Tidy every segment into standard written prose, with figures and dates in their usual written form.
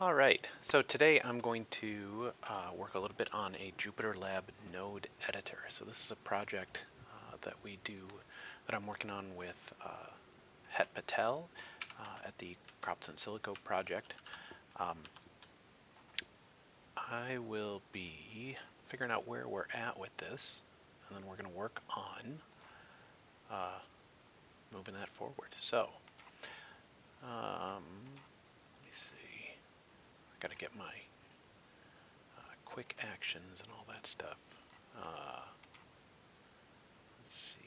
All right, so today I'm going to work a little bit on a Jupyterlab node editor. So this is a project that I'm working on with Het Patel at the Crops in Silico project. I will be figuring out where we're at with this, and then we're going to work on moving that forward. So, let me see. I got to get my quick actions and all that stuff. Let's see.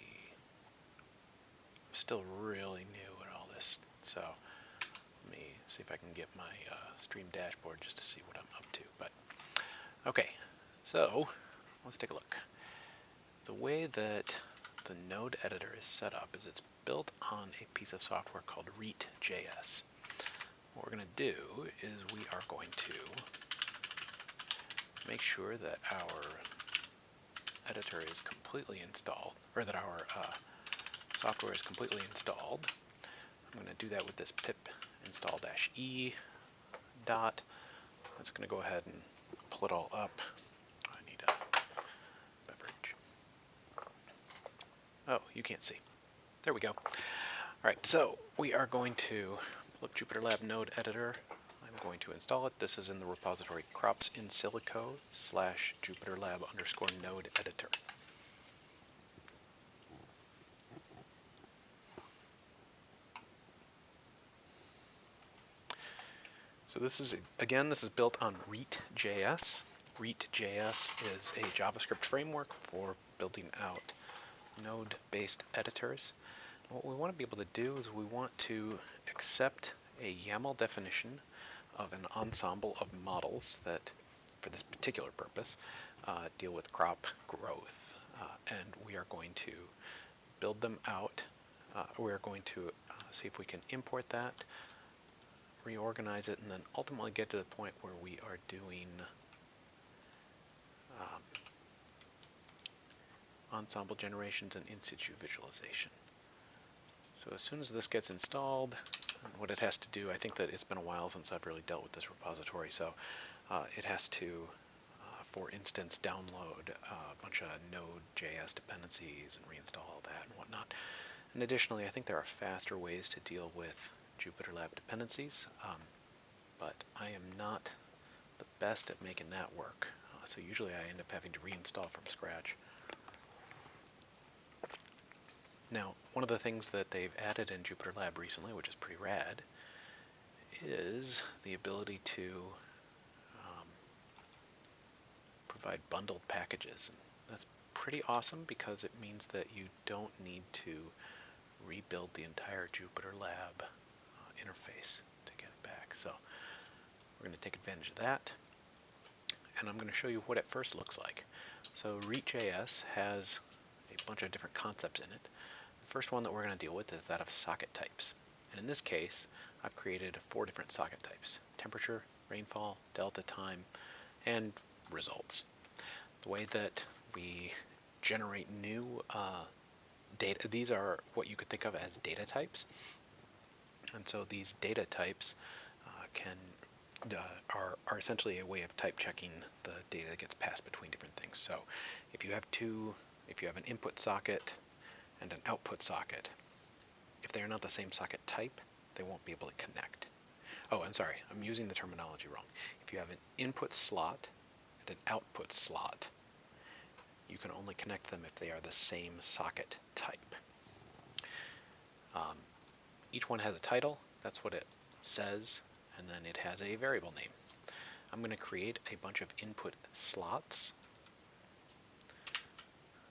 I'm still really new at all this, so let me see if I can get my stream dashboard just to see what I'm up to. But okay, so let's take a look. The way that the node editor is set up is it's built on a piece of software called Reet.js. What we're going to do is we are going to make sure that our editor is completely installed, or that our software is completely installed. I'm going to do that with this pip install-e dot. That's going to go ahead and pull it all up. I need a beverage. Oh, you can't see. There we go. All right, so we are going to pull up Jupyterlab node editor. I'm going to install it. This is in the repository crops in silico / Jupyterlab _ node editor. So this is built on Reet.js. Reet.js is a JavaScript framework for building out node-based editors. What we want to be able to do is we want to accept a YAML definition of an ensemble of models that, for this particular purpose, deal with crop growth. And we are going to build them out. We're going to see if we can import that, reorganize it, and then ultimately get to the point where we are doing ensemble generations and in-situ visualization. So as soon as this gets installed, what it has to do, I think that it's been a while since I've really dealt with this repository, so it has to, for instance, download a bunch of Node.js dependencies and reinstall all that and whatnot. And additionally, I think there are faster ways to deal with Jupyterlab dependencies, but I am not the best at making that work. So usually I end up having to reinstall from scratch. Now, one of the things that they've added in Jupyterlab recently, which is pretty rad, is the ability to provide bundled packages. And that's pretty awesome because it means that you don't need to rebuild the entire Jupyterlab interface to get it back. So we're going to take advantage of that, and I'm going to show you what it first looks like. So Reet.js has a bunch of different concepts in it. The first one that we're going to deal with is that of socket types. And in this case, I've created 4 different socket types: temperature, rainfall, delta time, and results. The way that we generate new data, these are what you could think of as data types. And so these data types are essentially a way of type checking the data that gets passed between different things. So if you have an input socket and an output socket, if they are not the same socket type, they won't be able to connect. Oh, I'm sorry, I'm using the terminology wrong. If you have an input slot and an output slot, you can only connect them if they are the same socket type. Each one has a title, that's what it says, and then it has a variable name. I'm going to create a bunch of input slots.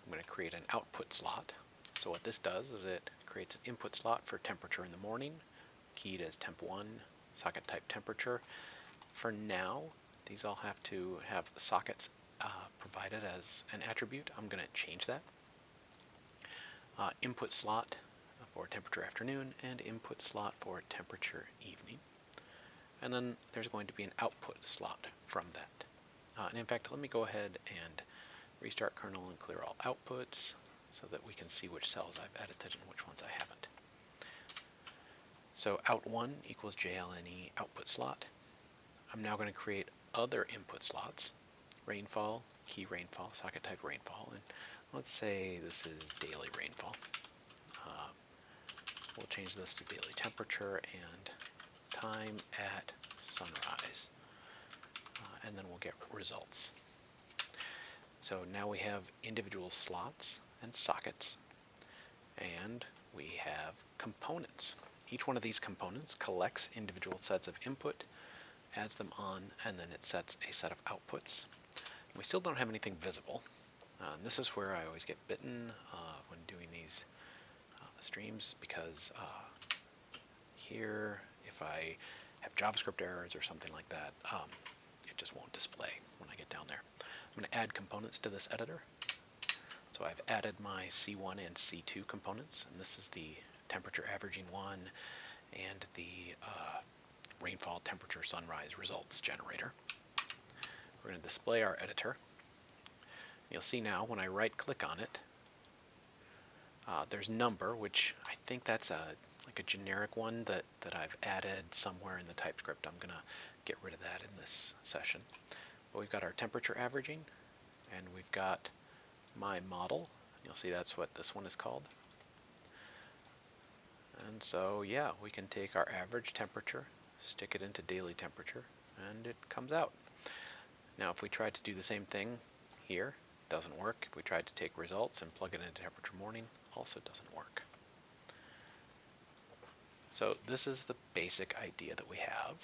I'm going to create an output slot. So what this does is it creates an input slot for temperature in the morning, keyed as temp1, socket type temperature. For now, these all have to have sockets provided as an attribute. I'm going to change that. Input slot for temperature afternoon, and input slot for temperature evening. And then there's going to be an output slot from that. And in fact, let me go ahead and restart kernel and clear all outputs so that we can see which cells I've edited and which ones I haven't. So out1 equals JLNE output slot. I'm now going to create other input slots, rainfall, key rainfall, socket type rainfall, and let's say this is daily rainfall. We'll change this to daily temperature and time at sunrise, and then we'll get results. So now we have individual slots and sockets, and we have components. Each one of these components collects individual sets of input, adds them on, and then it sets a set of outputs. We still don't have anything visible. And this is where I always get bitten when doing these streams, because here, if I have JavaScript errors or something like that, it just won't display when I get down there. I'm going to add components to this editor. So I've added my C1 and C2 components, and this is the temperature averaging one and the rainfall, temperature, sunrise results generator. We're going to display our editor. You'll see now when I right click on it, there's number, which I think that's like a generic one that I've added somewhere in the TypeScript. I'm going to get rid of that in this session. But we've got our temperature averaging, and we've got my model. You'll see that's what this one is called. And so yeah, we can take our average temperature, stick it into daily temperature, and it comes out. Now if we tried to do the same thing here, it doesn't work. If we tried to take results and plug it into temperature morning, also doesn't work. So this is the basic idea that we have.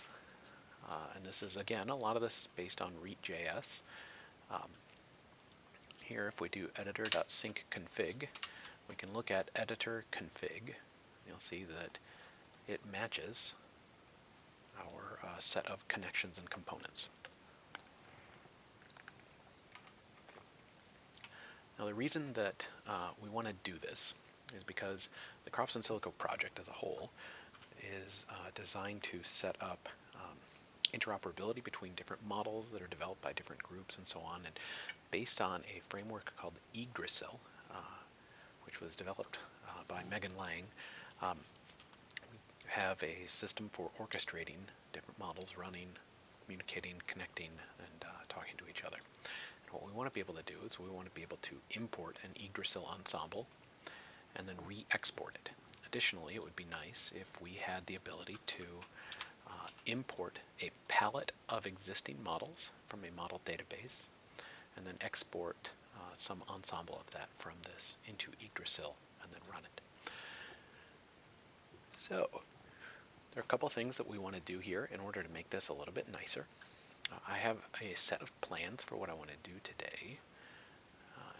And this is, again, a lot of this is based on React.js. Here, if we do editor.syncconfig, we can look at editor config. You'll see that it matches our set of connections and components. Now the reason that we want to do this is because the Crops in Silico project as a whole is designed to set up interoperability between different models that are developed by different groups and so on, and based on a framework called Yggdrasil, which was developed by Megan Lang. We have a system for orchestrating different models running, communicating, connecting, and talking to each other. And what we want to be able to do is we want to be able to import an Yggdrasil ensemble and then re-export it. Additionally, it would be nice if we had the ability to import a palette of existing models from a model database and then export some ensemble of that from this into Yggdrasil and then run it. So there are a couple things that we want to do here in order to make this a little bit nicer. I have a set of plans for what I want to do today,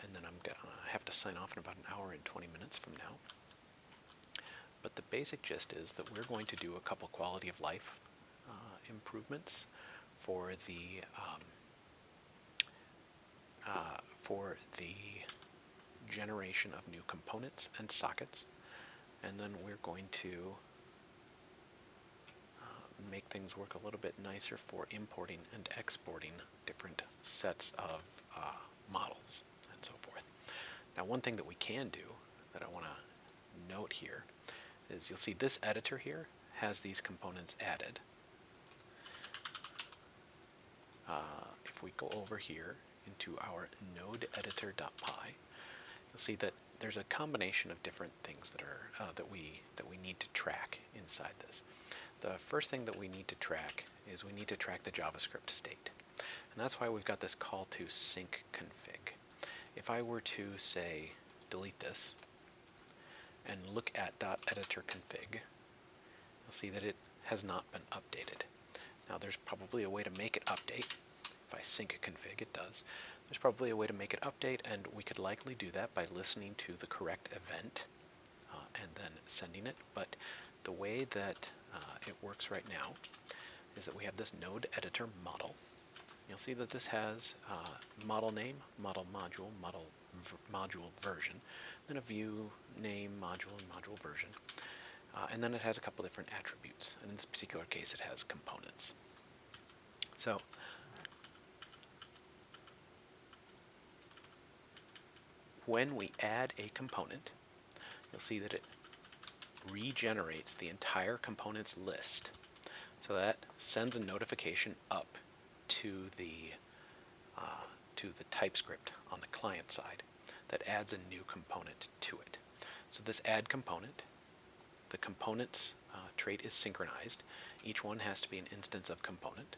and then I'm going to have to sign off in about an hour and 20 minutes from now. But the basic gist is that we're going to do a couple quality of life improvements for the generation of new components and sockets, and then we're going to make things work a little bit nicer for importing and exporting different sets of models and so forth. Now one thing that we can do that I want to note here is you'll see this editor here has these components added. If we go over here into our node editor.py, you'll see that there's a combination of different things that are that we need to track inside this. The first thing that we need to track is we need to track the JavaScript state, and that's why we've got this call to sync config. If I were to say delete this and look at .editorconfig, you'll see that it has not been updated. Now there's probably a way to make it update. If I sync config, it does. There's probably a way to make it update, and we could likely do that by listening to the correct event and then sending it. But the way that it works right now is that we have this node editor model. You'll see that this has model name, model module, module version, then a view name, module, and module version. And then it has a couple different attributes. And in this particular case, it has components. So when we add a component, you'll see that it regenerates the entire components list So that sends a notification up to the TypeScript on the client side that adds a new component to it. So this add component, the components trait is synchronized. Each one has to be an instance of component.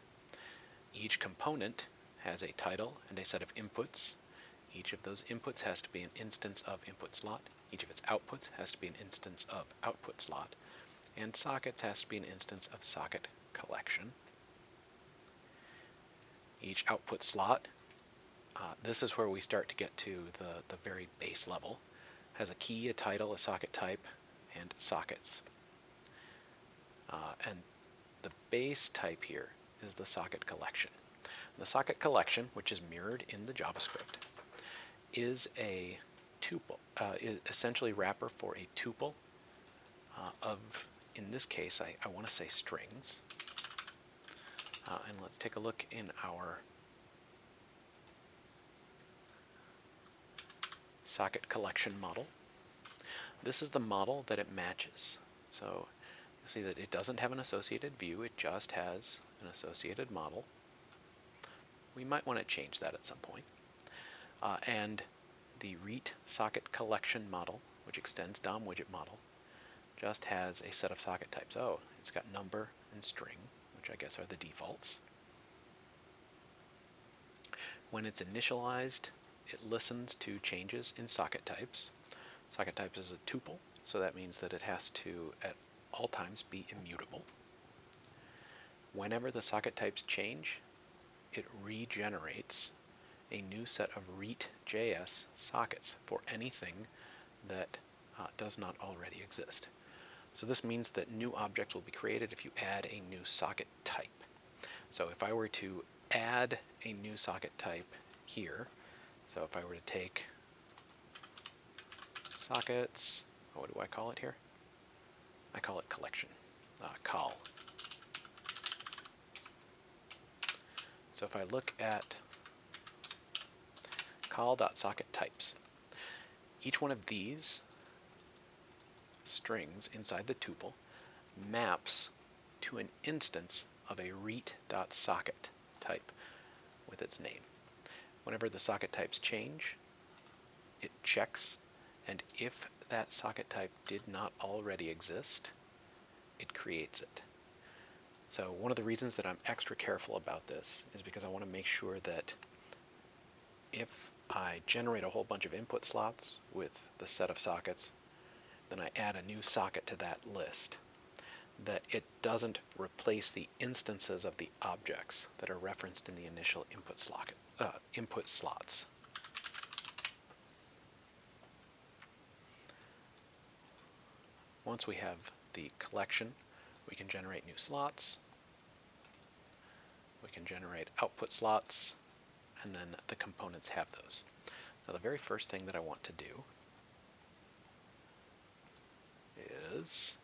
Each component has a title and a set of inputs. Each of those inputs has to be an instance of input slot. Each of its outputs has to be an instance of output slot. And sockets has to be an instance of socket collection. Each output slot, this is where we start to get to the very base level, has a key, a title, a socket type, and sockets. And the base type here is the socket collection. The socket collection, which is mirrored in the JavaScript, is a tuple, is essentially wrapper for a tuple of, in this case, I want to say strings. And let's take a look in our socket collection model. This is the model that it matches. So you see that it doesn't have an associated view, it just has an associated model. We might want to change that at some point. And the REIT socket collection model, which extends DOM widget model, just has a set of socket types. Oh, it's got number and string, which I guess are the defaults. When it's initialized, it listens to changes in socket types. Socket type is a tuple, so that means that it has to, at all times, be immutable. Whenever the socket types change, it regenerates a new set of REIT.js sockets for anything that does not already exist. So this means that new objects will be created if you add a new socket type. So if I were to add a new socket type here, so if I were to take sockets, what do I call it here? I call it collection, col. So if I look at col.socketTypes, each one of these strings inside the tuple maps to an instance of a REIT.socket type with its name. Whenever the socket types change, it checks, and if that socket type did not already exist, it creates it. So one of the reasons that I'm extra careful about this is because I want to make sure that if I generate a whole bunch of input slots with the set of sockets, then I add a new socket to that list, that it doesn't replace the instances of the objects that are referenced in the initial input slots. Once we have the collection, we can generate new slots, we can generate output slots, and then the components have those. Now the very first thing that I want to do is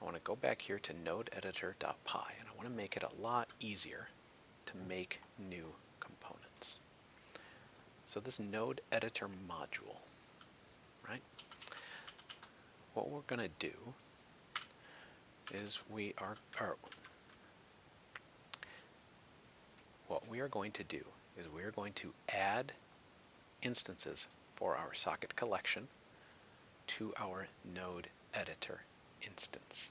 I want to go back here to nodeEditor.py, and I want to make it a lot easier to make new components. So this node editor module, right? What we're going to do is we are going to add instances for our socket collection to our node editor instance.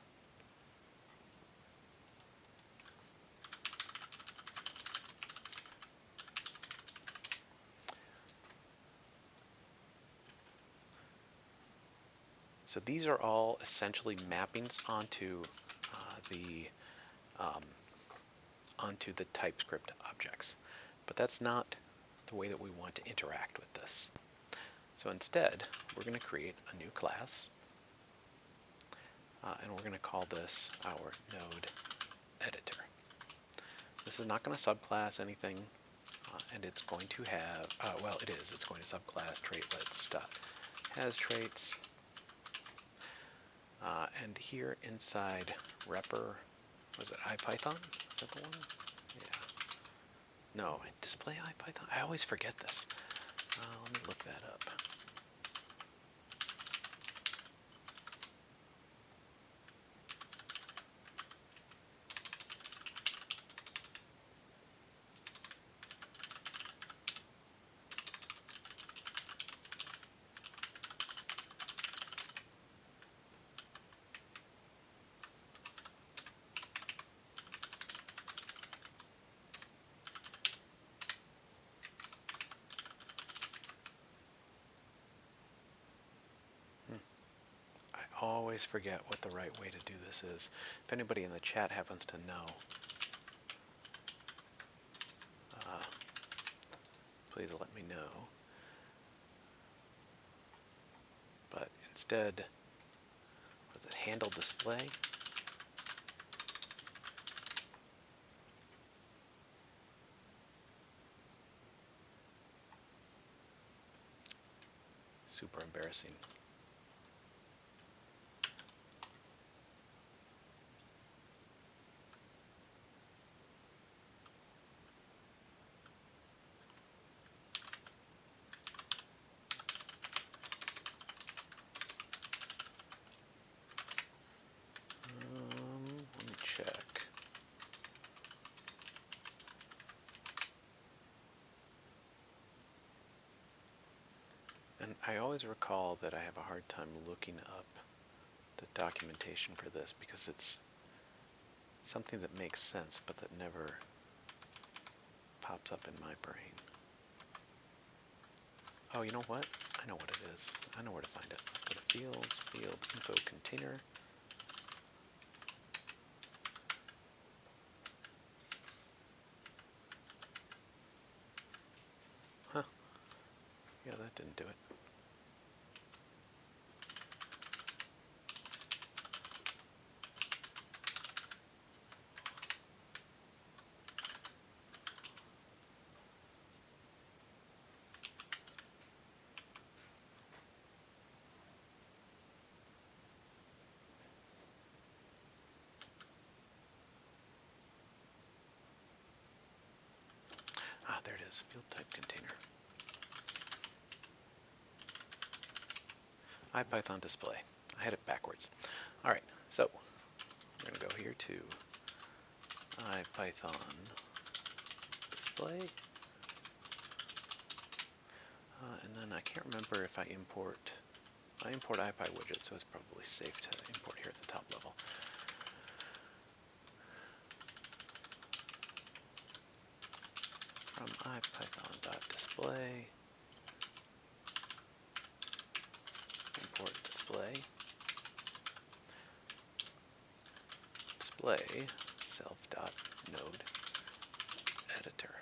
So these are all essentially mappings onto the TypeScript objects, but that's not the way that we want to interact with this. So instead, we're going to create a new class, and we're going to call this our node editor. This is not going to subclass anything, and it's going to have, well, it is. It's going to subclass traitlets.hasTraits. And here inside repr, was it IPython? Is that the one? Yeah. No, display IPython? I always forget this. Let me look that up. always forget what the right way to do this is. If anybody in the chat happens to know, please let me know. But instead, was it handle display? Super embarrassing. Let me check. And I always recall that I have a hard time looking up the documentation for this because it's something that makes sense but that never pops up in my brain. Oh, you know what? I know what it is. I know where to find it. Let's go to fields, field, info, container. Huh. Yeah, that didn't do it. Ah, there it is. Field type container. IPython display. I had it backwards. All right, so we're going to go here to IPython display. And then I can't remember if I import IPyWidget, so it's probably safe to import here at the top level. From IPython.display, import display, display self.node editor.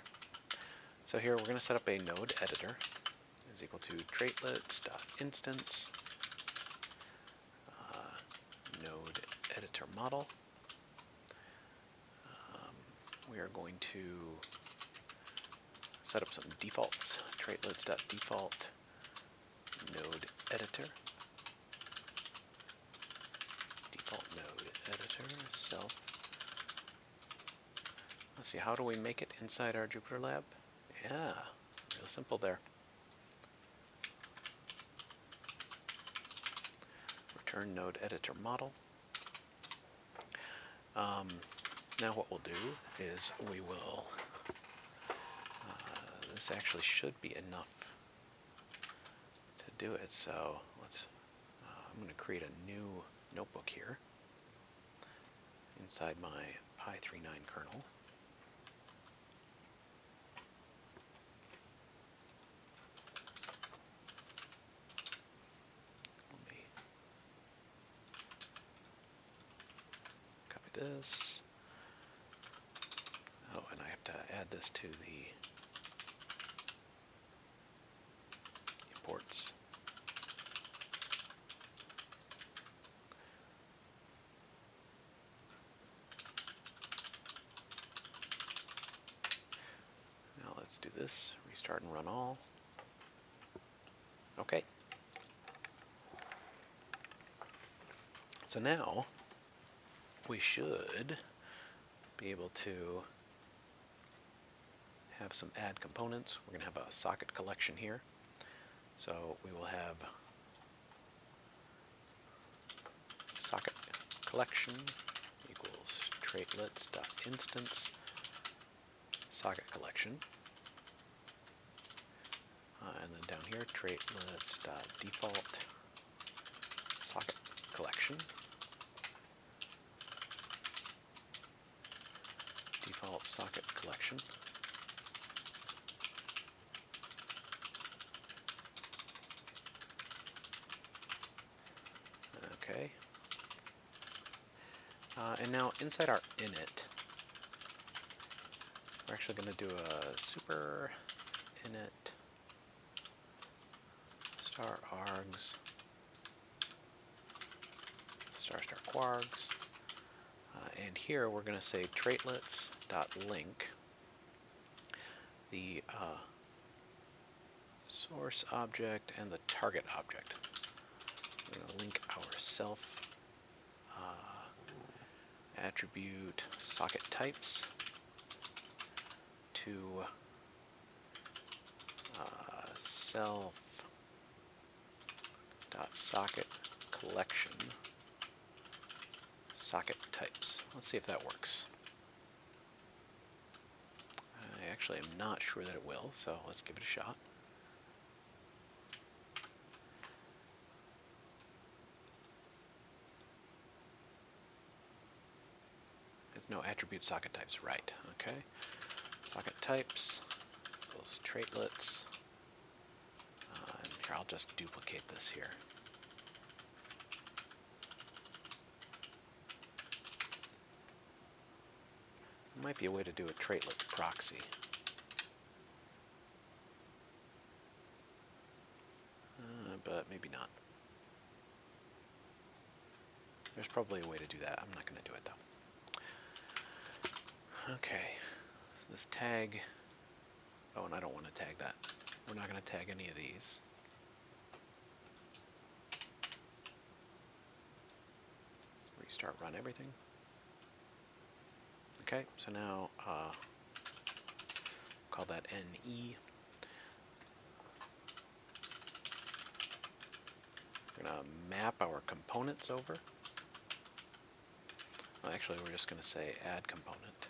So here we're going to set up a node editor is equal to traitlets.instance node editor model. We are going to set up some defaults. Traitlets.default node editor. Default node editor self. Let's see, how do we make it inside our Jupyterlab? Yeah, real simple there. Return node editor model. Now what we'll do is we will, this actually should be enough to do it, so let's, I'm going to create a new notebook here inside my Pi39 kernel. Let me copy this. Oh, and I have to add this to the imports. Now let's do this, restart and run all. Okay. So now we should be able to have some add components. We're going to have a socket collection here. So we will have socket collection equals traitlets.instance socket collection. And then down here, traitlets.default socket collection. Default socket collection. Okay. And now inside our init, we're actually going to do a super init star args star quargs. And here we're going to say traitlets.link the source object and the target object. We're going to link our self attribute socket types to self.socket collection socket types. Let's see if that works. I actually am not sure that it will, so let's give it a shot. There's no attribute socket types, right? Okay. Socket types equals traitlets. And here, I'll just duplicate this here. There might be a way to do a traitlet proxy. But maybe not. There's probably a way to do that. I'm not going to do it though. Okay, so this tag, oh, and I don't want to tag that. We're not going to tag any of these. Restart run everything. Okay, so now call that NE. We're going to map our components over. Well, actually, we're just going to say add component.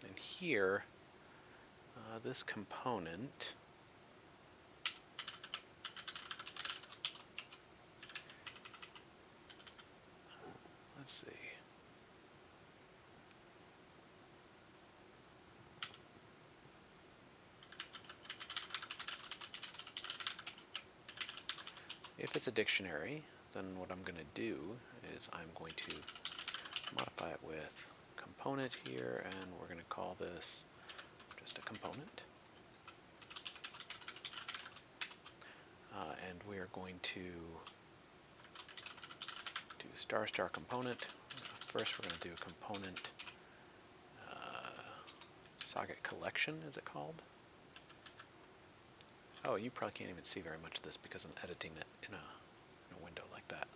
And here, this component, let's see. If it's a dictionary, then what I'm going to do is I'm going to modify it with component here, and we're going to call this just a component. And we are going to do star component. First, we're going to do component socket collection, is it called? Oh, you probably can't even see very much of this because I'm editing it in a window like that.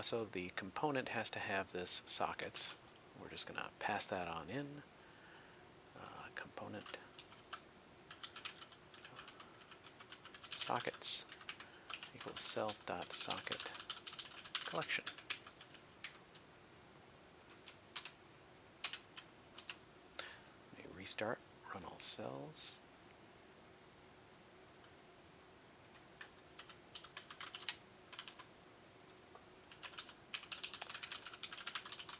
So the component has to have this sockets. We're just going to pass that on in. Component sockets equals self.socket collection. Let me restart, run all cells.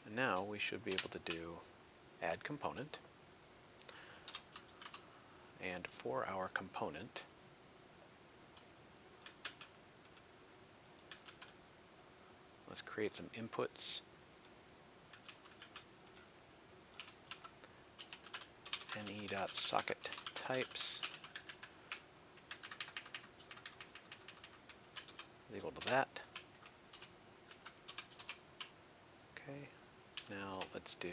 And now we should be able to do add component. And for our component, let's create some inputs. Ne.socket types is equal to that. Okay, now let's do,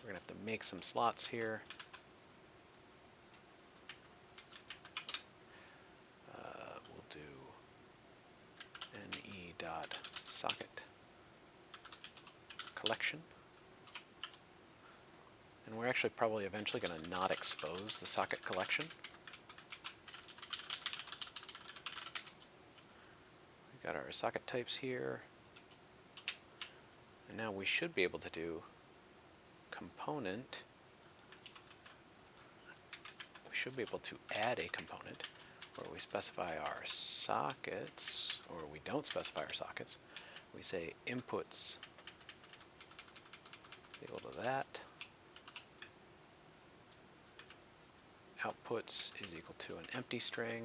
we're going to have to make some slots here. We'll do ne.socket collection. And we're actually probably eventually going to not expose the socket collection. We've got our socket types here. And now we should be able to do component. We should be able to add a component where we specify our sockets, or we don't specify our sockets. We say inputs equal to that. Outputs is equal to an empty string.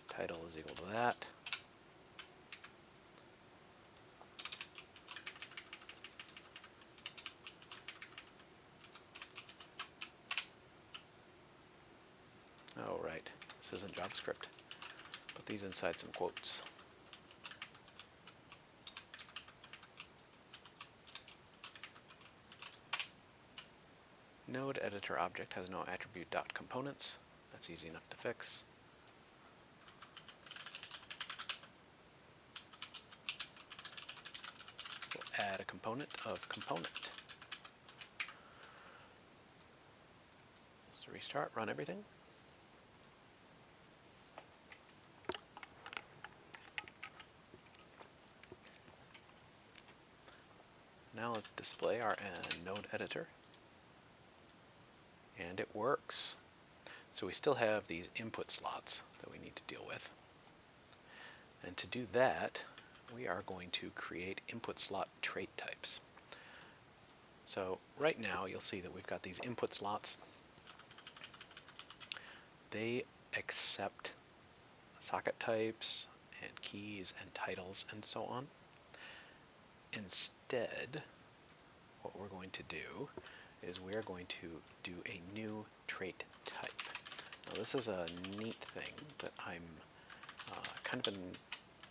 Title is equal to that. Oh, right. This isn't JavaScript. Put these inside some quotes. Node editor object has no attribute dot components. That's easy enough to fix. We'll add a component of component. So restart, run everything. Now let's display our node editor. And it works. So we still have these input slots that we need to deal with. And to do that, we are going to create input slot trait types. So right now you'll see that we've got these input slots. They accept socket types and keys and titles and so on. Instead, what we're going to do is we're going to do a new trait type. Now this is a neat thing that I'm kind of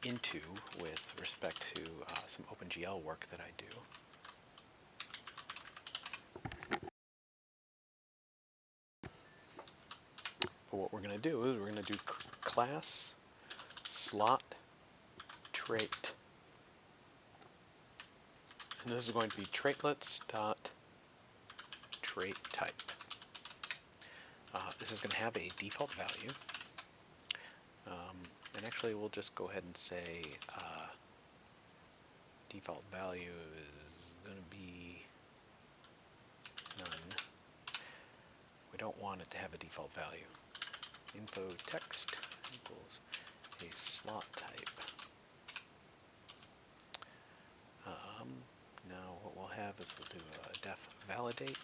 into with respect to some OpenGL work that I do. But what we're going to do is we're going to do class slot trait. And this is going to be traitlets dot trait type. This is going to have a default value. And actually we'll just go ahead and say default value is going to be none. We don't want it to have a default value. Info text equals a slot type. Now what we'll have is we'll do a def validate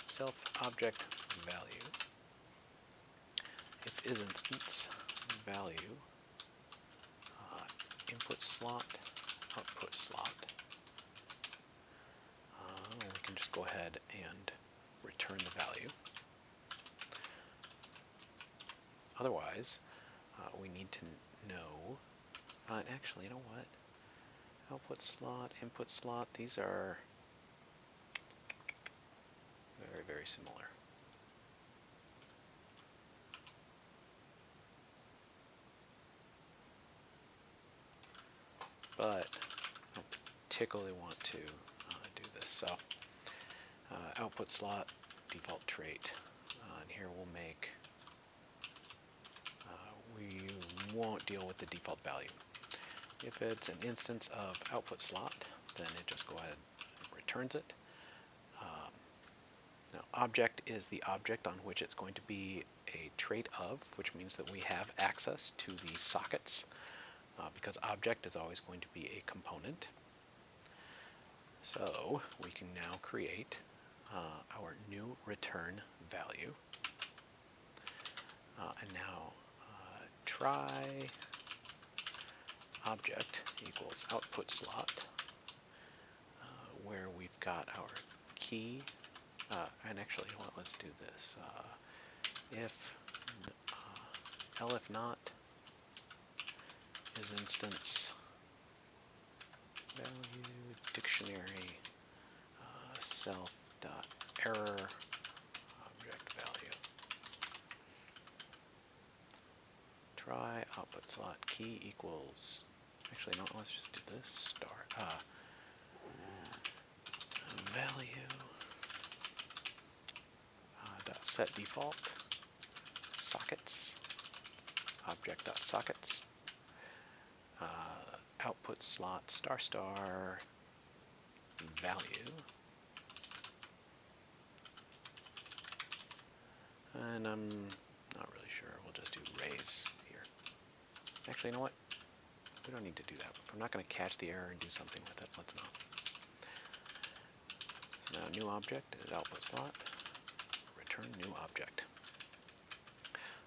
self object value. If is instance value input slot output slot. We can just go ahead and return the value. Otherwise, we need to know, and actually, you know what? Output slot, input slot, these are very, very similar. But I don't particularly want to do this. So output slot, default trait. And here we'll make, we won't deal with the default value. If it's an instance of output slot, then it just go ahead and returns it. Now object is the object on which it's going to be a trait of, which means that we have access to the sockets, because object is always going to be a component. So we can now create our new return value. And now try object equals output slot, where we've got our key, and actually, you know what, let's do this. If elif not is instance value dictionary self dot error object value. Try output slot key equals, actually no, let's just do this, star value dot set default sockets object dot sockets output slot star star value, and I'm not really sure, we'll just do raise here. Actually, you know what? We don't need to do that. If I'm not going to catch the error and do something with it, let's not. Now new object is output slot, return new object.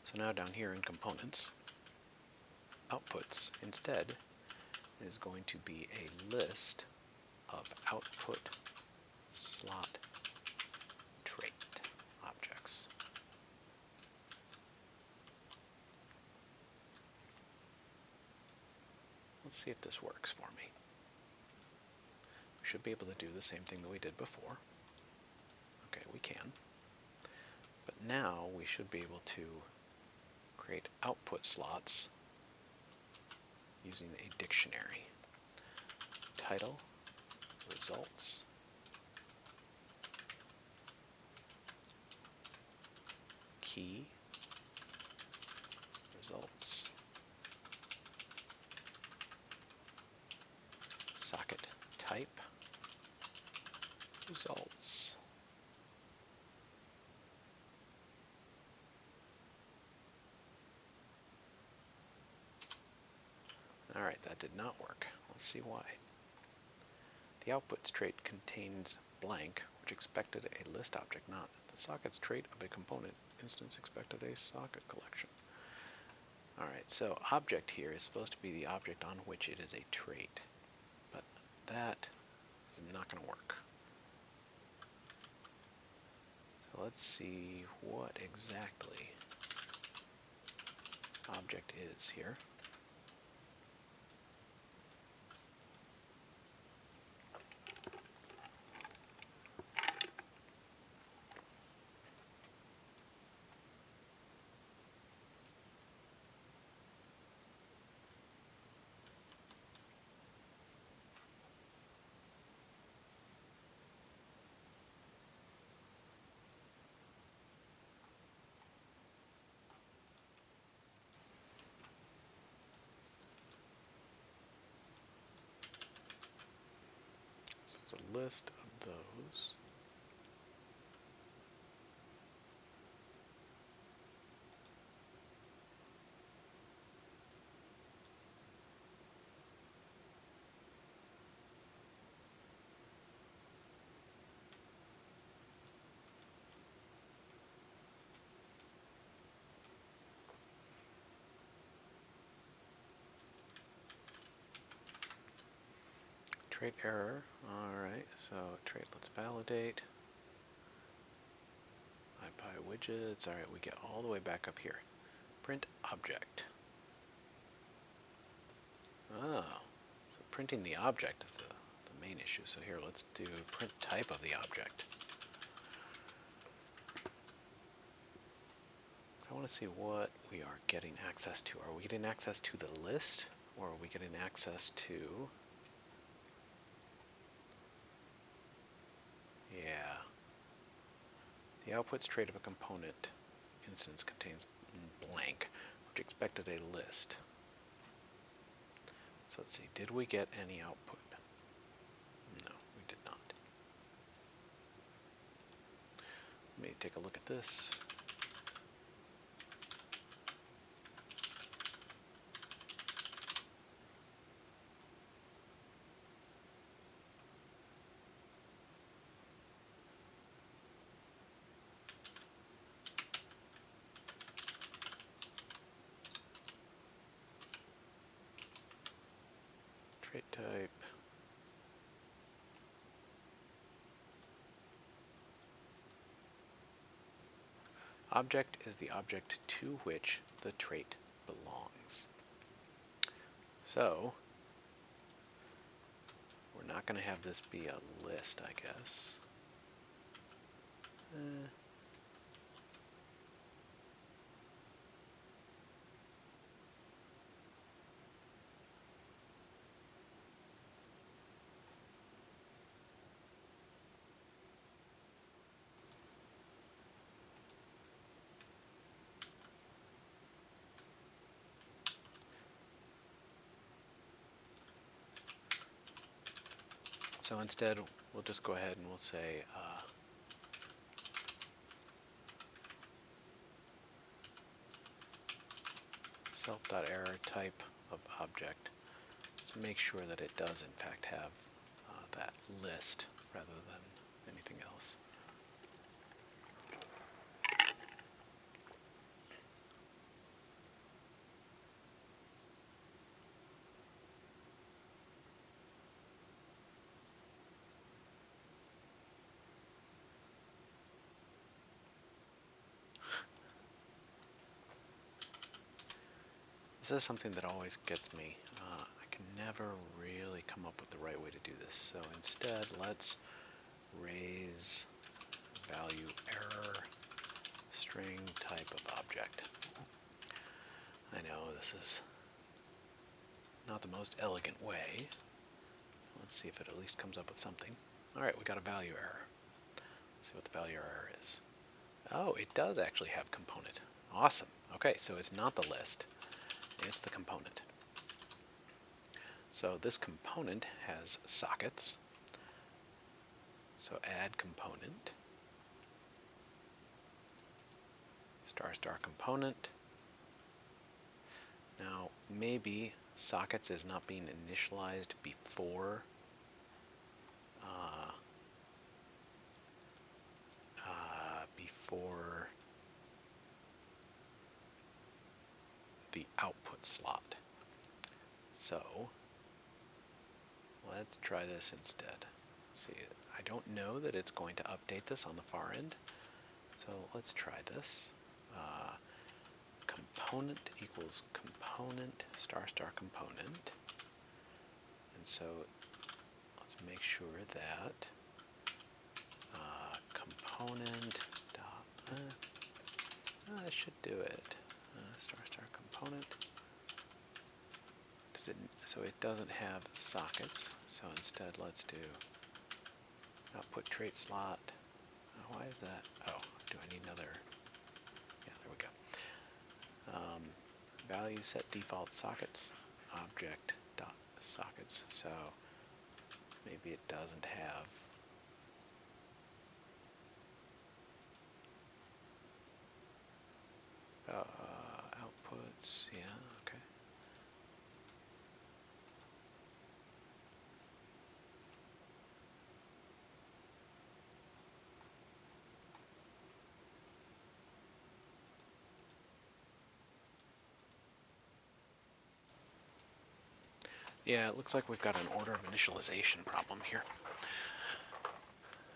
So now down here in components, outputs instead is going to be a list of output slot trait objects. Let's see if this works for me. We should be able to do the same thing that we did before. Okay, we can. But now we should be able to create output slots using a dictionary. Title, results, key, results, socket type, results. Alright, that did not work. Let's see why. The outputs trait contains blank, which expected a list object, not the sockets trait of a component instance expected a socket collection. Alright, so object here is supposed to be the object on which it is a trait, but that is not going to work. So let's see what exactly object is here. It's a list of those. Trait error. Alright, so trait, let's validate. widgets. Alright, we get all the way back up here. Print object. Oh, so printing the object is the main issue. So here, let's do print type of the object. I want to see what we are getting access to. Are we getting access to the list, or are we getting access to... Yeah. The outputs trait of a component instance contains blank, which expected a list. So let's see, did we get any output? No, we did not. Let me take a look at this. Trait type. Object is the object to which the trait belongs. So, we're not going to have this be a list, I guess. So instead, we'll just go ahead and we'll say self.error type of object. Let's make sure that it does in fact have that list rather than anything anything else. This is something that always gets me. I can never really come up with the right way to do this. So instead, let's raise value error string type of object. I know this is not the most elegant way. Let's see if it at least comes up with something. Alright, we got a value error. Let's see what the value error is. Oh, it does actually have component. Awesome. Okay, so it's not the list. It's the component. So this component has sockets. So add component. Star star component. Now maybe sockets is not being initialized before before the output slot. So let's try this instead. See, I don't know that it's going to update this on the far end. So let's try this. Component equals component star star component. And so let's make sure that component dot, I should do it. Star star component. So it doesn't have sockets. So instead let's do output trait slot. Why is that? Oh, do I need another? Yeah, there we go. Value set default sockets object dot sockets. So maybe it doesn't have outputs. Yeah, okay. Yeah, it looks like we've got an order of initialization problem here.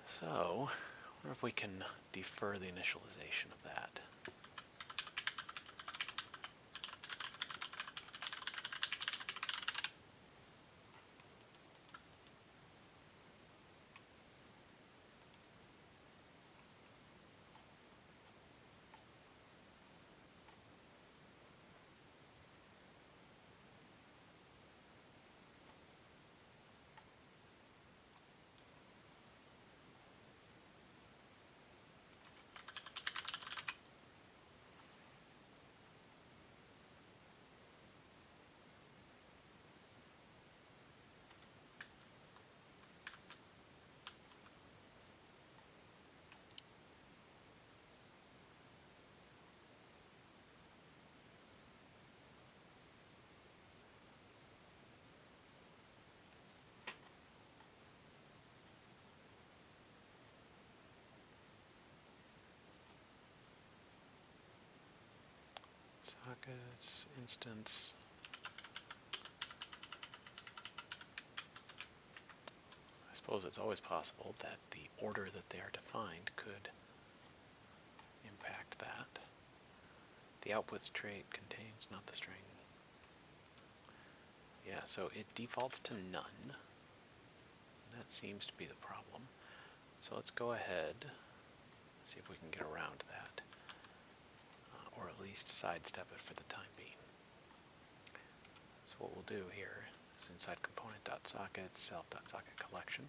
So, I wonder if we can defer the initialization of that. Sockets, instance. I suppose it's always possible that the order that they are defined could impact that. The outputs trait contains not the string. Yeah, so it defaults to none. That seems to be the problem. So let's go ahead, see if we can get around that, or at least sidestep it for the time being. So what we'll do here is inside component.socket, self.socket collection,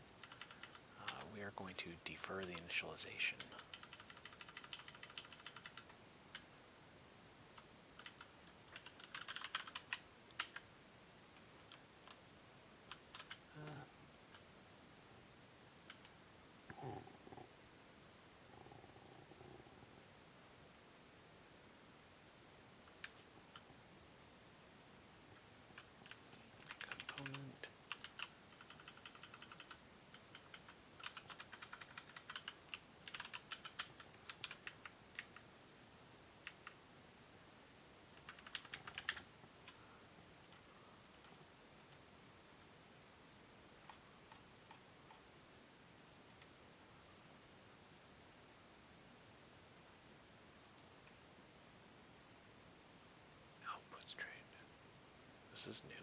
we are going to defer the initialization. Component. this is new.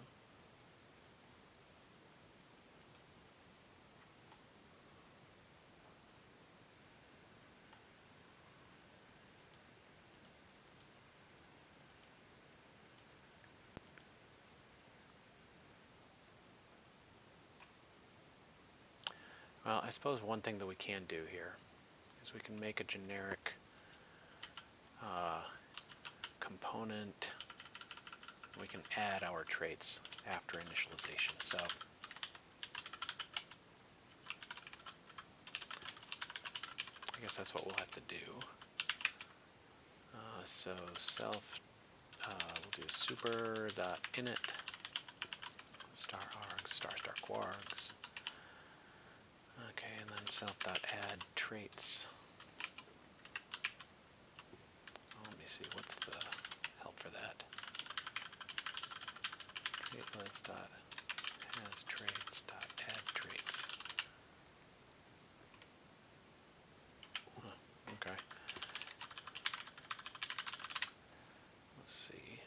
Well, I suppose one thing that we can do here is we can make a generic component. We can add our traits after initialization. So I guess that's what we'll have to do. So self, we'll do super.init star args star quargs. Okay, and then self.add traits. Oh, let me see, what's the help for that? Traitlets dot has traits dot add traits. Huh, okay. Let's see.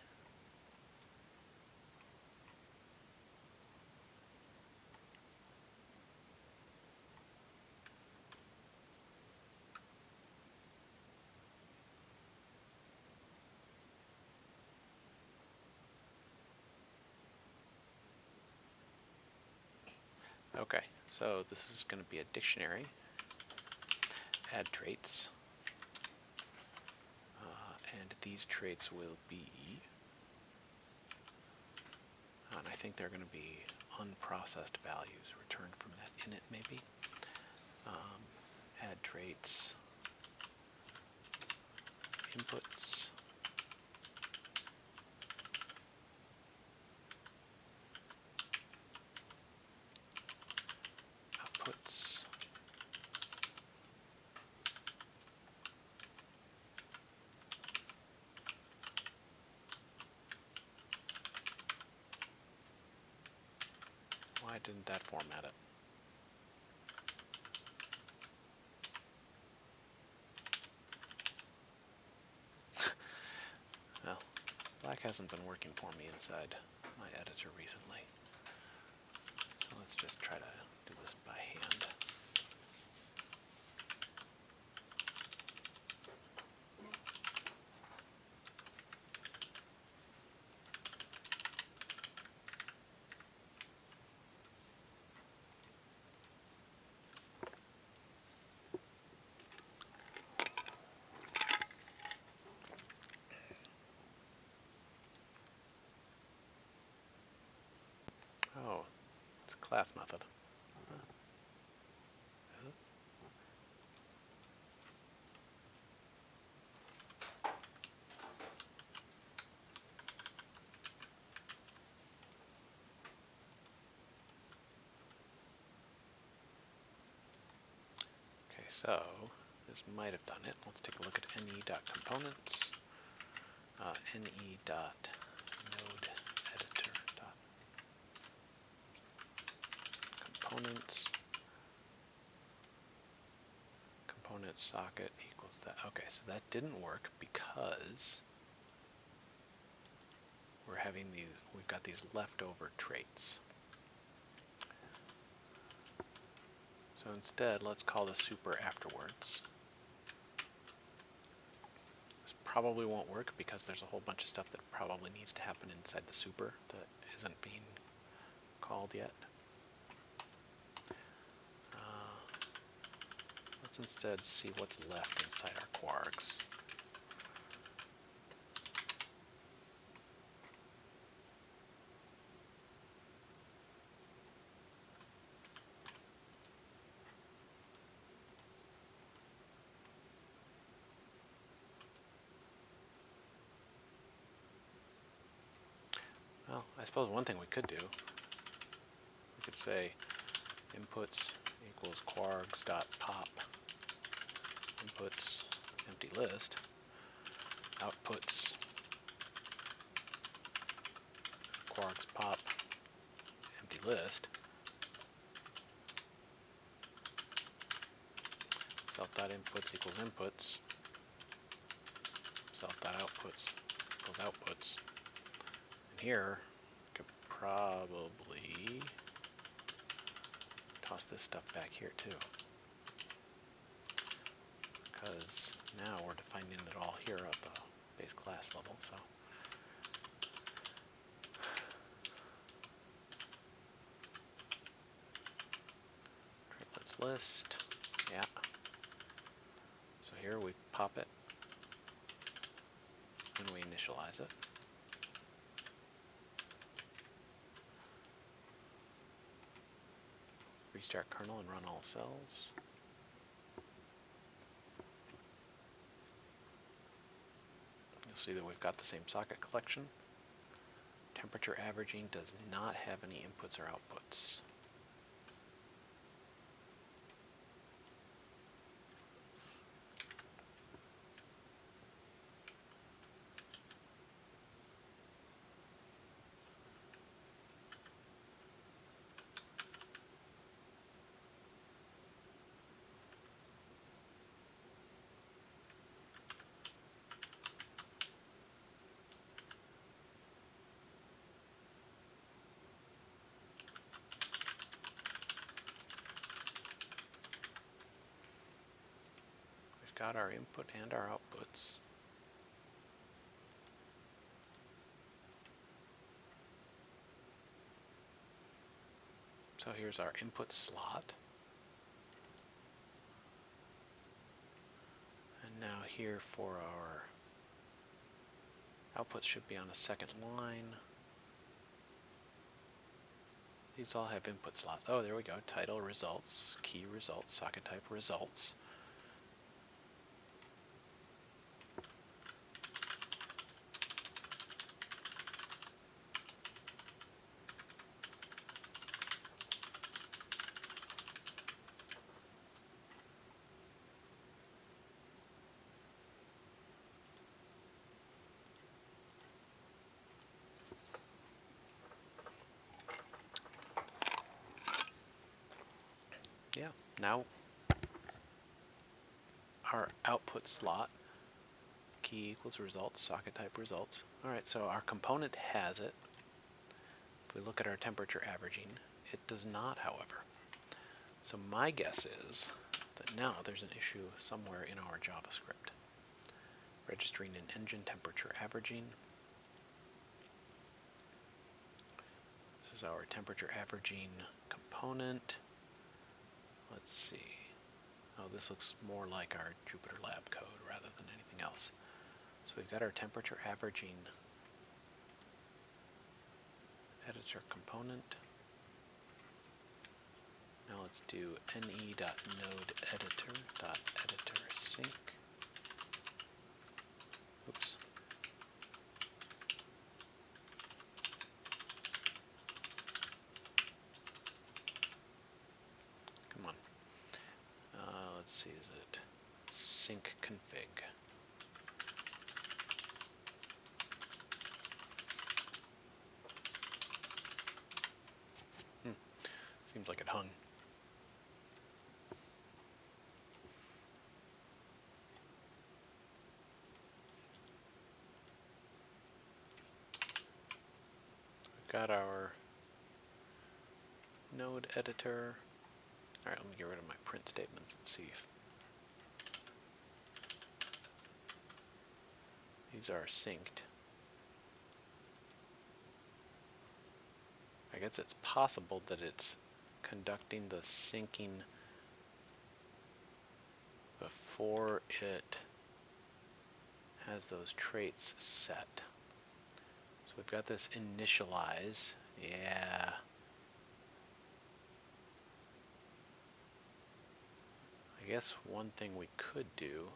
Okay, so this is going to be a dictionary. Add traits. And these traits will be, and I think they're going to be unprocessed values returned from that init maybe. Add traits, inputs, outputs, why didn't that format it? Well, black hasn't been working for me inside my editor recently. So let's just try to do this by hand. Oh, it's a class method. Is it? Okay, so this might have done it. Let's take a look at ne.components. ne.nodeEditor.components. Component socket equals that. Okay, so that didn't work because we've got these leftover traits. So instead, let's call the super afterwards. This probably won't work because there's a whole bunch of stuff that probably needs to happen inside the super that isn't being called yet. Let's instead see what's left inside our quarks. Well, I suppose one thing we could do, we could say inputs equals quargs.pop, inputs empty list, outputs quargs pop empty list, self.inputs equals inputs, self.outputs equals outputs. And here, probably toss this stuff back here too, because now we're defining it all here at the base class level. So let's list, yeah. So here we pop it and we initialize it. Restart kernel and run all cells. You'll see that we've got the same socket collection. Temperature averaging does not have any inputs or outputs. Got our input and our outputs. So here's our input slot. And now here for our outputs should be on a second line. These all have input slots. Oh, there we go. Title, results, key results, socket type, results. Yeah, now our output slot, key equals results, socket type results. All right, so our component has it. If we look at our temperature averaging, it does not, however. So my guess is that now there's an issue somewhere in our JavaScript. Registering an engine temperature averaging. This is our temperature averaging component. Let's see. Oh, this looks more like our Jupyterlab code rather than anything else. So we've got our temperature averaging editor component. Now let's do ne.nodeEditor.EditorSync. Oops. Come on. Let's see, is it sync config? Seems like it hung. We've got our node editor. All right, let me get rid of my print statements and see if these are synced. I guess it's possible that it's conducting the syncing before it has those traits set. So we've got this initialize. Yeah. I guess one thing we could do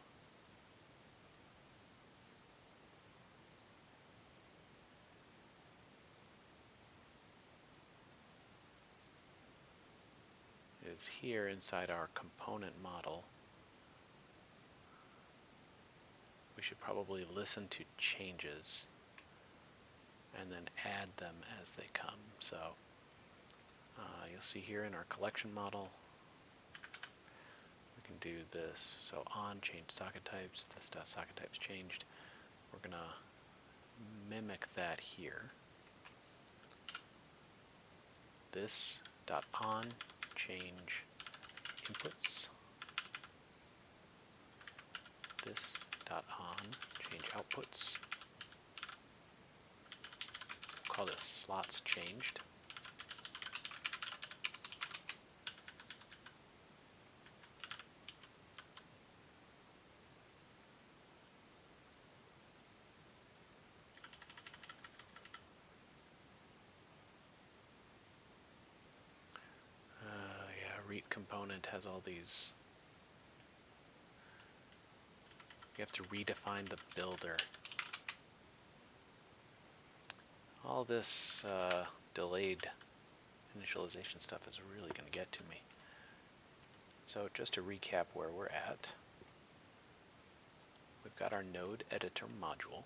is here inside our component model, we should probably listen to changes and then add them as they come. So you'll see here in our collection model, we can do this. So on change socket types, this socket types changed. We're gonna mimic that here. this dot on change inputs, this dot on change outputs. We'll call this slots changed. Read component has all these. You have to redefine the builder. All this delayed initialization stuff is really going to get to me. So just to recap where we're at, we've got our node editor module.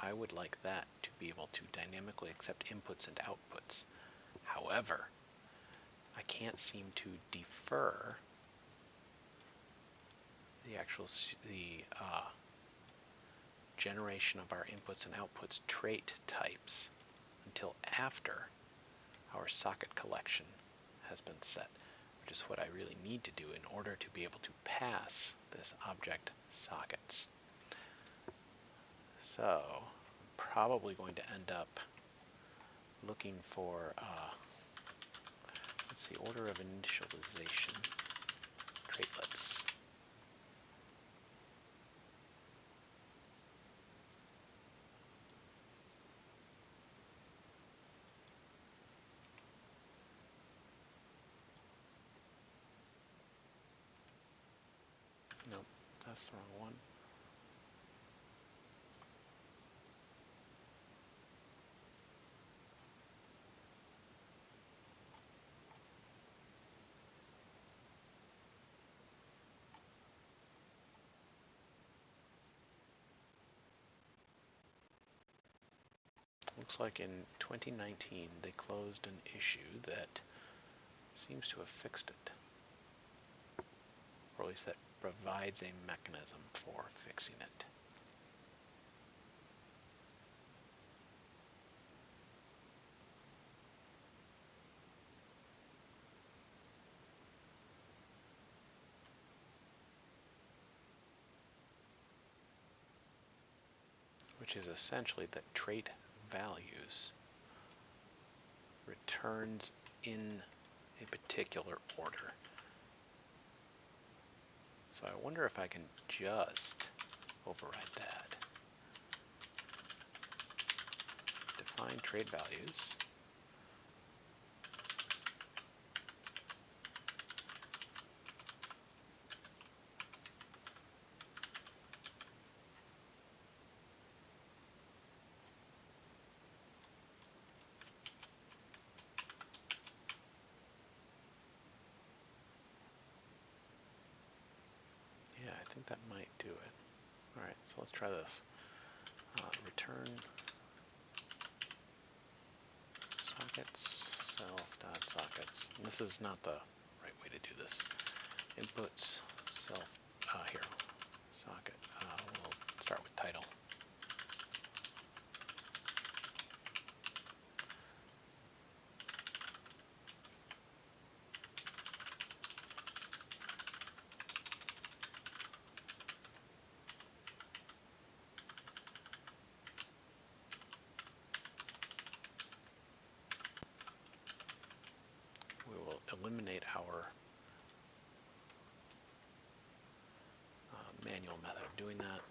I would like that to be able to dynamically accept inputs and outputs. However, I can't seem to defer the generation of our inputs and outputs trait types until after our socket collection has been set, which is what I really need to do in order to be able to pass this object sockets. So I'm probably going to end up looking for, let's see, order of initialization, traitlets. Nope, that's the wrong one. Looks like in 2019 they closed an issue that seems to have fixed it. Or at least that provides a mechanism for fixing it. Which is essentially that trait values returns in a particular order. So I wonder if I can just override that. Define trait values. Yeah, I think that might do it. All right, so let's try this. Return sockets, self.sockets. And this is not the right way to do this. Inputs, self, here, socket. We'll start with title. We will eliminate our manual method of doing that.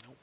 Nope.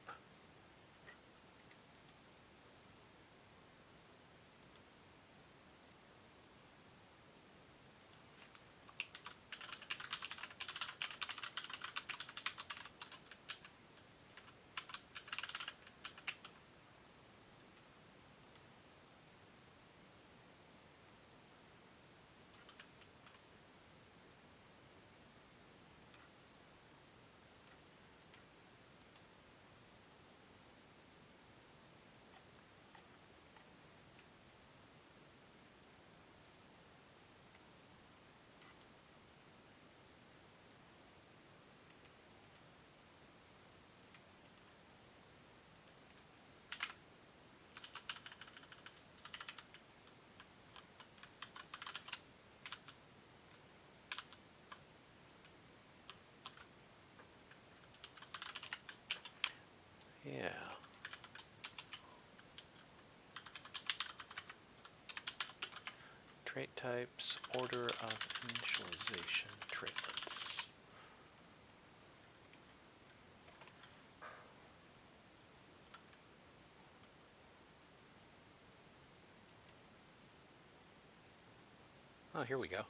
Yeah. Trait types, order of initialization, traitlets. Oh, here we go.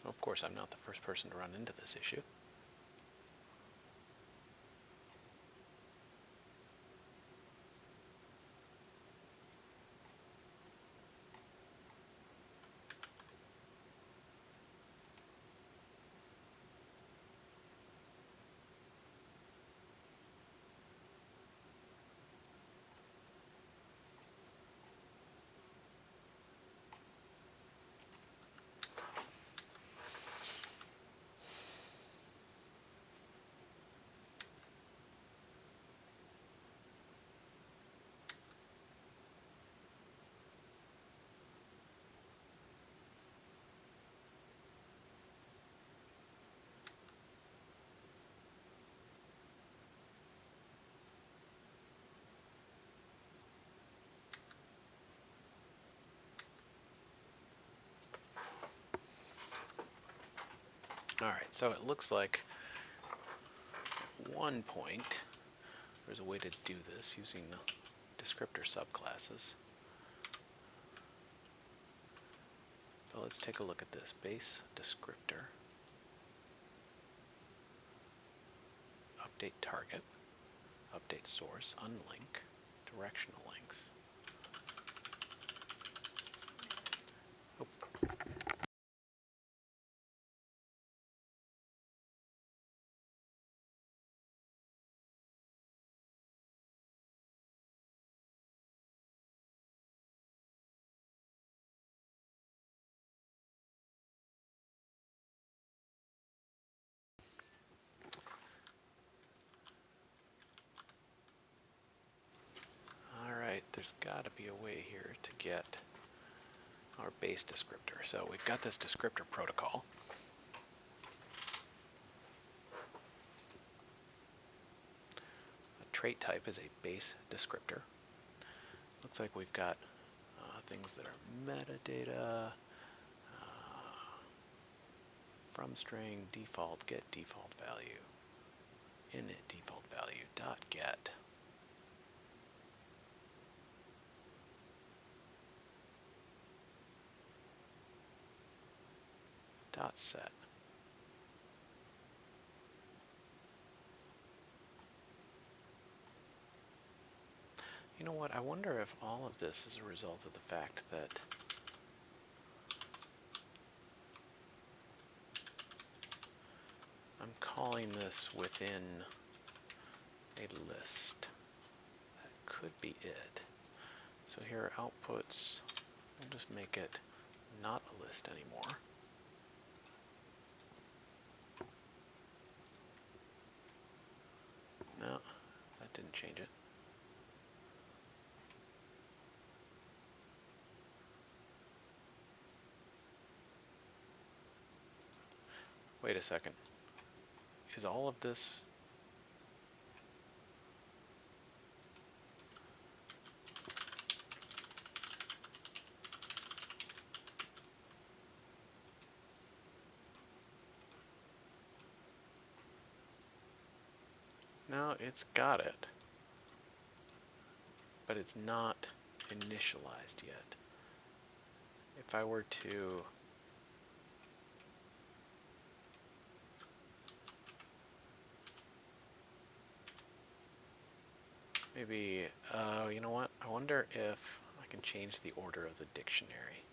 Of course, I'm not the first person to run into this issue. Alright, so it looks like at one point there's a way to do this using descriptor subclasses. So let's take a look at this. Base descriptor, update target, update source, unlink, directional links. Alright, there's got to be a way here to get our base descriptor. So we've got this descriptor protocol. A trait type is a base descriptor. Looks like we've got things that are metadata, from string, default, get default value, init default value, dot get. Dot set. You know what, I wonder if all of this is a result of the fact that I'm calling this within a list. That could be it. So here are outputs. We'll just make it not a list anymore. No, that didn't change it. Wait a second. Is all of this... No, it's got it. But it's not initialized yet. If I were to... Maybe, you know what? I wonder if I can change the order of the dictionary.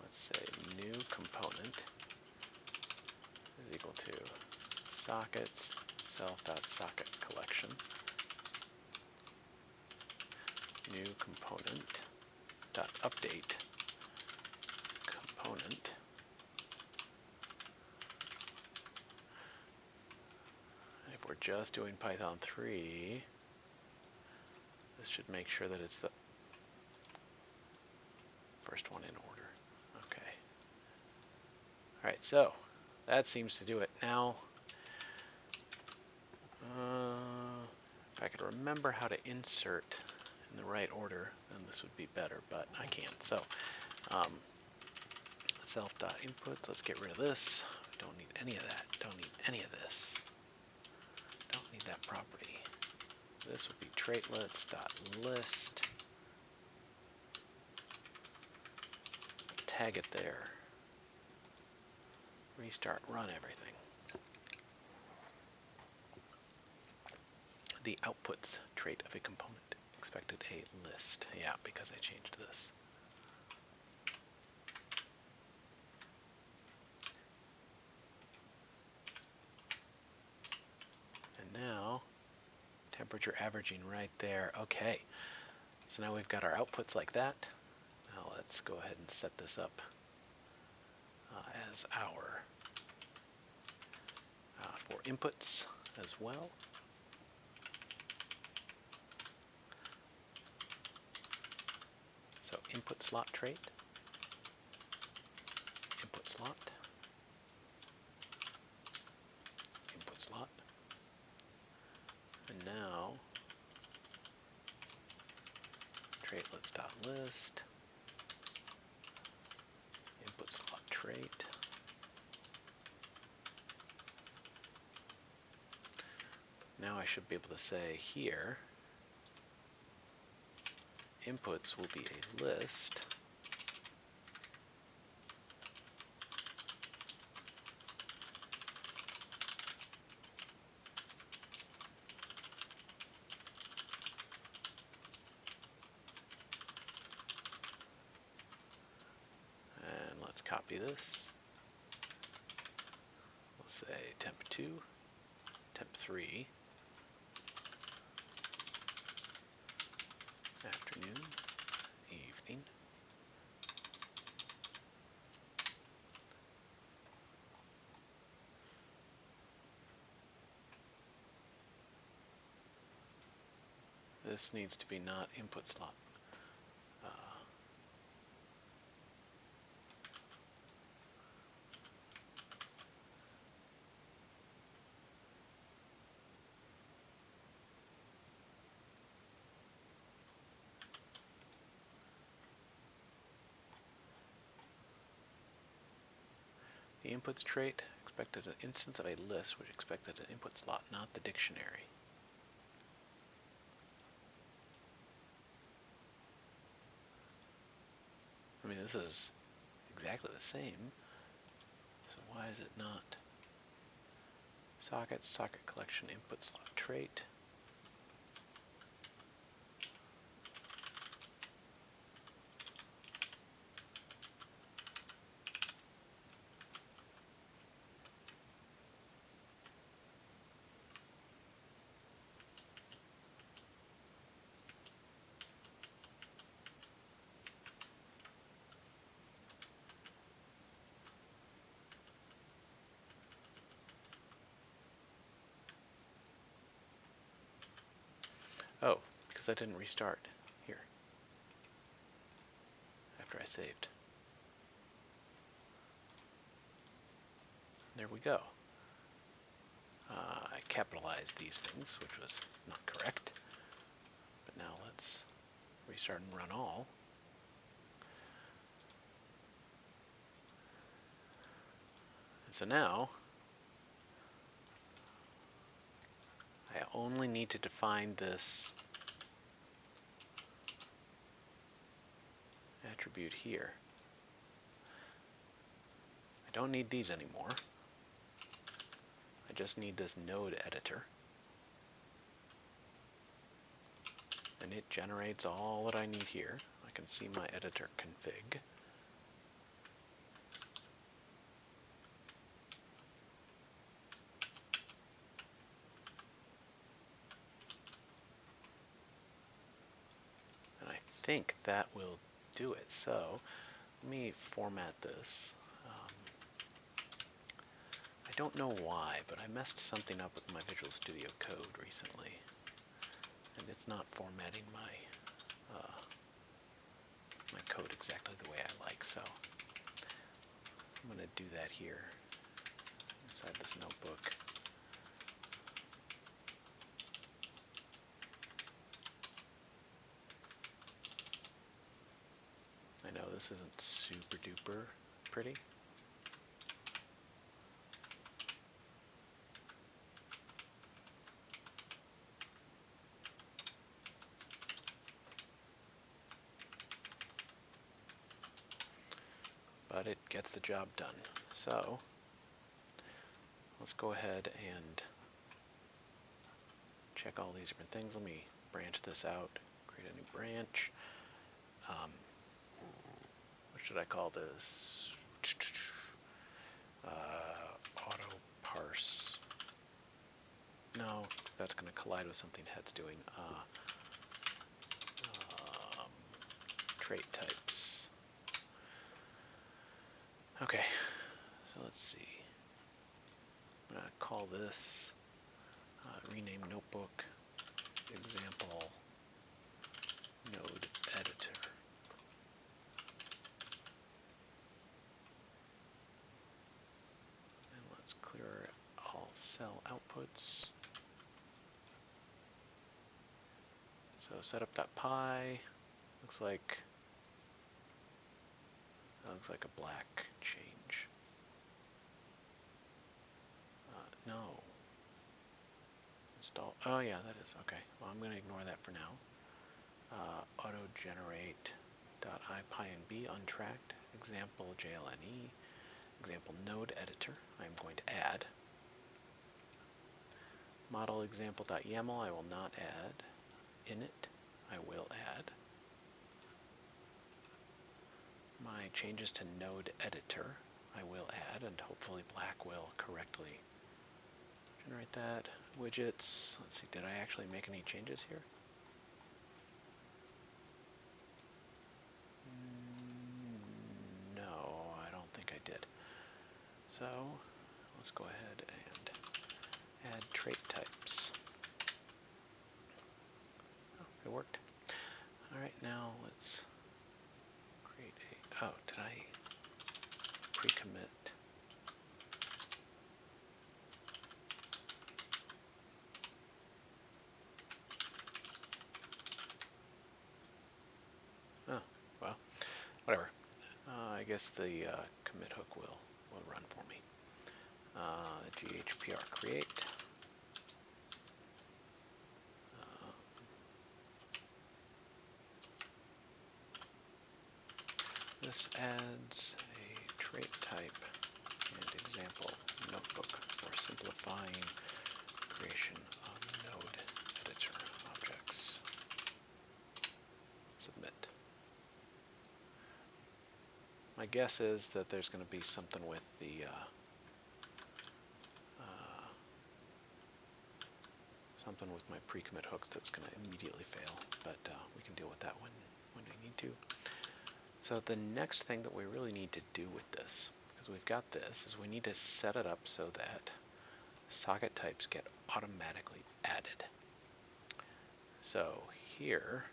Let's say new component is equal to sockets self.socket collection. New component dot update component just doing Python 3, this should make sure that it's the first one in order. Okay. All right, so that seems to do it. Now, if I could remember how to insert in the right order, then this would be better, but I can't. So, self.inputs, let's get rid of this. Don't need any of that. Don't need any of this. Don't need that property. This would be traitlets.list. Tag it there. Restart, run everything. The outputs trait of a component expected a list. Yeah, because I changed this. And now, temperature averaging right there. Okay, so now we've got our outputs like that. Now let's go ahead and set this up as our for inputs as well. So input slot trait, input slot, input slot, and now traitlets.list, input slot trait. Now I should be able to say here, inputs will be a list and let's copy this. We'll say temp 2, temp 3, afternoon, evening. This needs to be not input slot. The inputs trait expected an instance of a list which expected an input slot, not the dictionary. I mean, this is exactly the same, so why is it not? Socket collection, input slot trait. Oh, because I didn't restart here after I saved. There we go. I capitalized these things, which was not correct. But now let's restart and run all. And so now, I only need to define this attribute here. I don't need these anymore. I just need this node editor. And it generates all that I need here. I can see my editor config. And I think that will do it. So let me format this. I I don't know why, but I messed something up with my Visual Studio Code recently, and it's not formatting my code exactly the way I like, so I'm going to do that here inside this notebook. I know this isn't super duper pretty. But it gets the job done. So let's go ahead and check all these different things. Let me branch this out, create a new branch. What should I call this? Auto parse. No, that's going to collide with something head's doing. Trait types. Okay, so let's see. I'm going to call this rename notebook example node editor. And let's clear all cell outputs. So setup.py looks like a black change. No. Install. Oh yeah, that is okay. Well, I'm going to ignore that for now. Auto generate .ipynb untracked example JLNE example node editor. I'm going to add model example.yaml. I will not add init. I will add my changes to node editor. I will add, and hopefully black will correctly generate that. Widgets. Let's see. Did I actually make any changes here? No, I don't think I did. So let's go ahead and add trait types. Oh, it worked. All right, now let's create a, oh, did I pre-commit? Oh, well, whatever. I guess the commit hook will run for me. GHPR create. This adds a trait type and example notebook for simplifying creation of node editor objects. Submit. My guess is that there's going to be something with the something with my pre-commit hooks that's going to immediately fail, but we can deal with that when we need to. So the next thing that we really need to do with this, because we've got this, is we need to set it up so that socket types get automatically added. So here,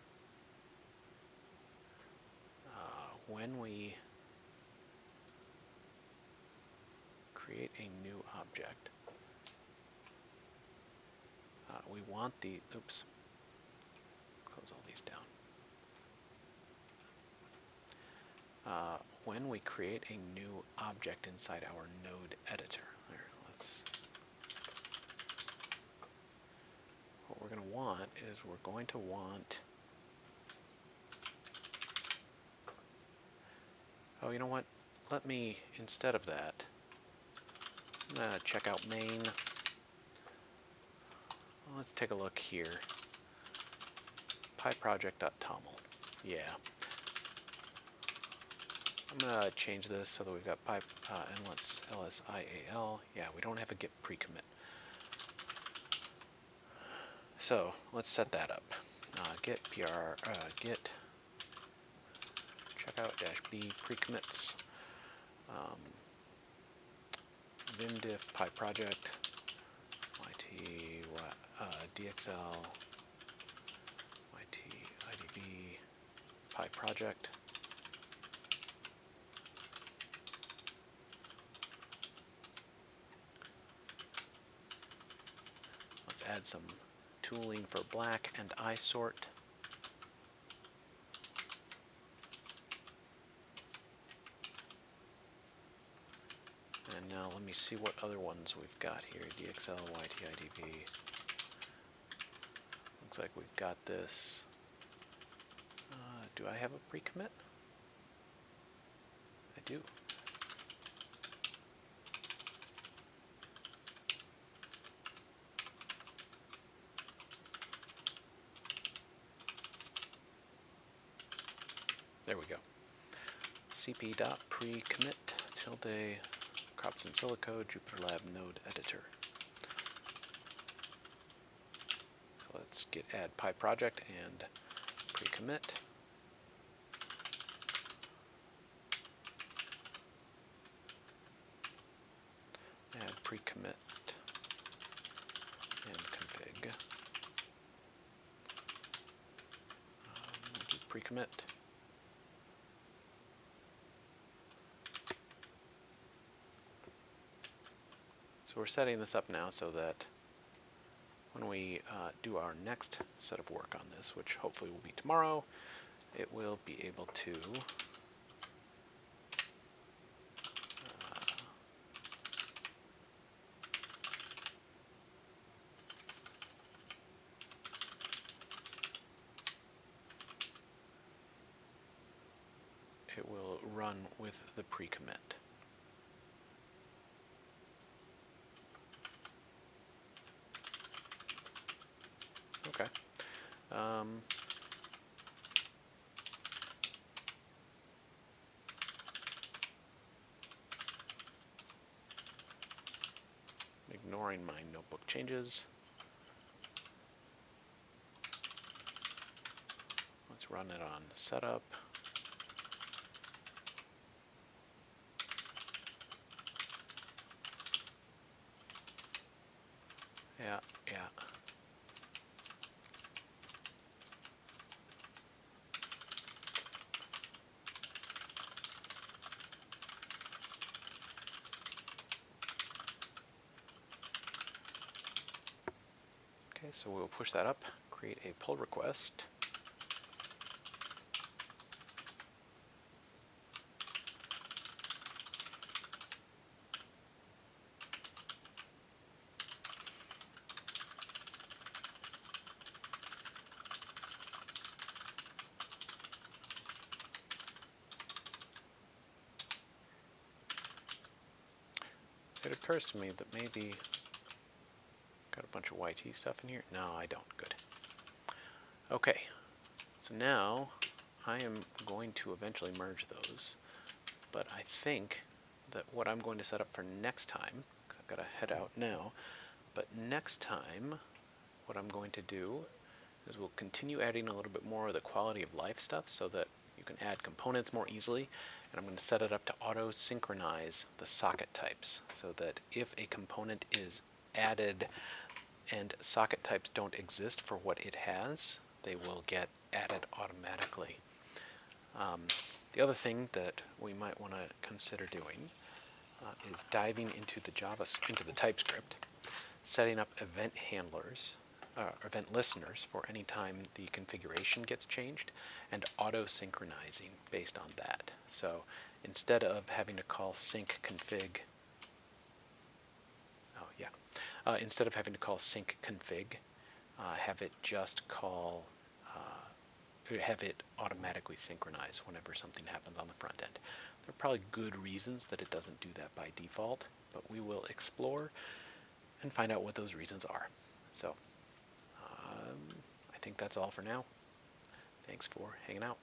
when we create a new object, we want the, oops, close all these down. When we create a new object inside our node editor, what we're going to want is we're going to want, oh, you know what? Let me, instead of that, I'm going to check out main. Well, let's take a look here. PyProject.toml. Yeah. I'm going to change this so that we've got py lsial. Yeah, we don't have a git pre-commit. So let's set that up. Git git checkout -b pre-commits vimdiff pyproject yt dxl yt idb pyproject. Let's add some tooling for black and isort. And now let me see what other ones we've got here. DXL, YTIDB. Looks like we've got this. Do I have a pre-commit? I do. There we go. cp.precommit tilde crops in silico Jupyterlab node editor. So let's git add pyproject and pre-commit. Add pre-commit and config. We'll do pre-commit. So we're setting this up now so that when we do our next set of work on this, which hopefully will be tomorrow, it will be able to run with the pre-commit. Okay. Ignoring my notebook changes. Let's run it on setup. Yeah. Okay, so we'll push that up, create a pull request. It occurs to me that maybe got a bunch of YT stuff in here. No, I don't. Good. Okay, so now I am going to eventually merge those, but I think that what I'm going to set up for next time, I've got to head out now, but next time what I'm going to do is we'll continue adding a little bit more of the quality of life stuff so that you can add components more easily, and I'm going to set it up to auto synchronize the socket types so that if a component is added and socket types don't exist for what it has, they will get added automatically. The other thing that we might want to consider doing is diving into the TypeScript, setting up event handlers, event listeners for any time the configuration gets changed, and auto-synchronizing based on that. So instead of having to call sync config, instead of having to call sync config, have it just call, have it automatically synchronize whenever something happens on the front end. There are probably good reasons that it doesn't do that by default, but we will explore and find out what those reasons are. So I think that's all for now. Thanks for hanging out.